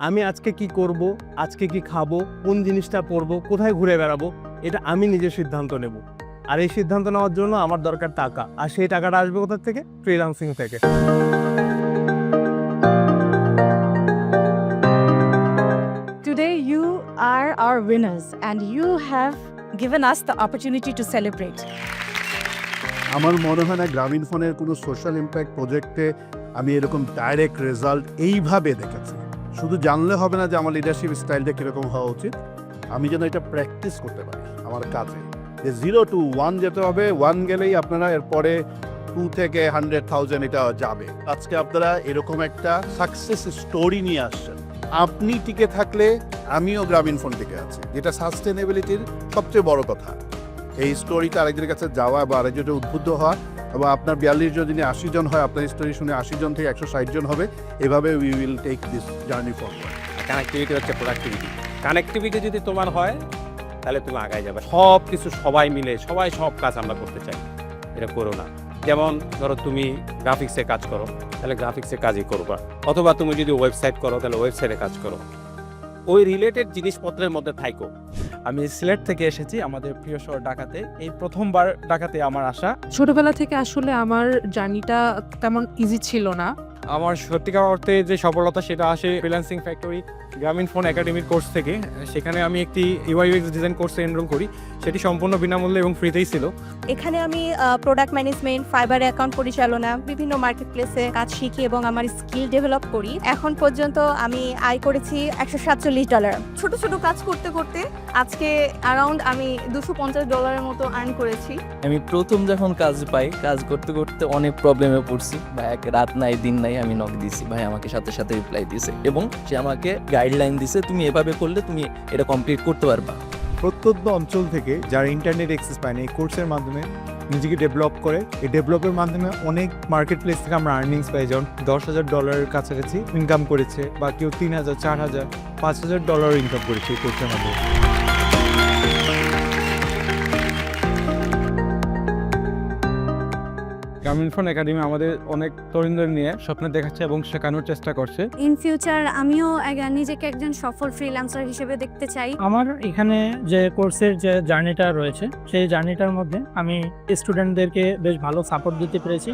আমি আজকে কি করব, আজকে কি খাবো, কোন জিনিসটা পরবো, কোথায় ঘুরে বেড়াবো, এটা আমি নিজে সিদ্ধান্ত নেব। আর এই সিদ্ধান্ত নেওয়ার জন্য আমার দরকার টাকা, আর সেই টাকাটা আসবে কোথা থেকে? ফ্রিল্যান্সিং থেকে। Today you are our winners and you have given us the opportunity to celebrate. আমার মনে হয় না গ্রামীণ ফোনের কোনো সোশ্যাল ইম্প্যাক্ট প্রজেক্টে আমি এরকম ডাইরেক্ট রেজাল্ট এইভাবে দেখেছি। শুধু জানলে হবে না যে আমার লিডারশিপ স্টাইলটা কীরকম হওয়া উচিত, আমি যেন এটা প্র্যাকটিস করতে পারি আমার কাজে। যে 0 to 1 যেতে হবে, 1 গেলেই আপনারা এরপরে 2 থেকে 100,000 এটা যাবে। আজকে আপনারা এরকম একটা সাকসেস স্টোরি নিয়ে আসছেন। আপনি টিকে থাকলে আমিও গ্রামীণ ফোন টিকে আছি, যেটা সাস্টেনেবিলিটির সবচেয়ে বড় কথা। এই স্টোরিটা আরেকজনের কাছে যাওয়া বা আরেকজনের উদ্বুদ্ধ হওয়া, এবং আপনার 42 জন যিনি 80 জন হয়, আপনার স্টোরি শুনে 80 জন থেকে 160 জন হবে। এভাবে we will take this journey forward. Connectivity হচ্ছে প্রোডাক্টিভিটি। কানেক্টিভিটি যদি তোমার হয় তাহলে তুমি আগায় যাবে। সব কিছু সবাই মিলে সব কাজ আমরা করতে চাই, এটা করো না। যেমন ধরো তুমি গ্রাফিক্সে কাজ করো, তাহলে গ্রাফিক্সে কাজই করবা, অথবা তুমি যদি ওয়েবসাইট করো তাহলে ওয়েবসাইটে কাজ করো, ওই রিলেটেড জিনিসপত্রের মধ্যে থাইকো। আমি সিলেট থেকে এসেছি, আমাদের প্রিয় শহর ঢাকাতে। এই প্রথমবার ঢাকাতে আমার আসা। ছোটবেলা থেকে আসলে আমার জার্নিটা তেমন ইজি ছিল না। আমার সত্যিকার অর্থে যে সফলতা সেটা আসে ফ্রিল্যান্সিং ফ্যাক্টরি গ্রামীণ ফোন একাডেমির কোর্স থেকে। সেখানে আমি একটি UI/UX ডিজাইন কোর্সে এনরোল করি, সেটি সম্পূর্ণ বিনামূল্যে এবং ফ্রিতেই ছিল। এখানে আমি প্রোডাক্ট ম্যানেজমেন্ট, ফাইবার অ্যাকাউন্ট পরিচালনা, বিভিন্ন মার্কেট প্লেসে কাজ শিখি এবং আমার স্কিল ডেভেলপ করি। এখন পর্যন্ত আমি আয় করেছি $147। ছোট ছোট কাজ করতে করতে আজকে অ্যারাউন্ড আমি $250 মতো আর্ন করেছি। আমি প্রথম যখন কাজ পাই, কাজ করতে করতে অনেক প্রবলেমে পড়ছি। ভাই রাত নাই দিন নাই আমি নক দিছি, ভাই আমাকে সাথে সাথে রিপ্লাই দিছে এবং সে আমাকে গাইডলাইন দিছে, তুমি এভাবে করলে তুমি এটা কমপ্লিট করতে পারবা। প্রত্যন্ত অঞ্চল থেকে যারা ইন্টারনেট অ্যাক্সেস পায় না, এই কোর্সের মাধ্যমে নিজেকে ডেভেলপ করে। এই ডেভেলপের মাধ্যমে অনেক মার্কেট প্লেস থেকে আমরা আর্নিংস পাই, যেমন $10,000 কাছাকাছি ইনকাম করেছে, বা কেউ $3,000, $4,000, $5,000 ইনকাম করেছে এই কোর্সের মাধ্যমে। গ্রামীণ ফোন একাডেমি আমাদের অনেক তরুণদের নিয়ে স্বপ্ন দেখাচ্ছে এবং শেখানোর চেষ্টা করছে। ইন ফিউচার আমিও নিজেকে একজন সফল ফ্রিল্যান্সার হিসেবে দেখতে চাই। আমার এখানে যে কোর্সের যে জার্নিটা রয়েছে, সেই জার্নিটার মধ্যে আমি স্টুডেন্টদেরকে বেশ ভালো সাপোর্ট দিতে পেরেছি।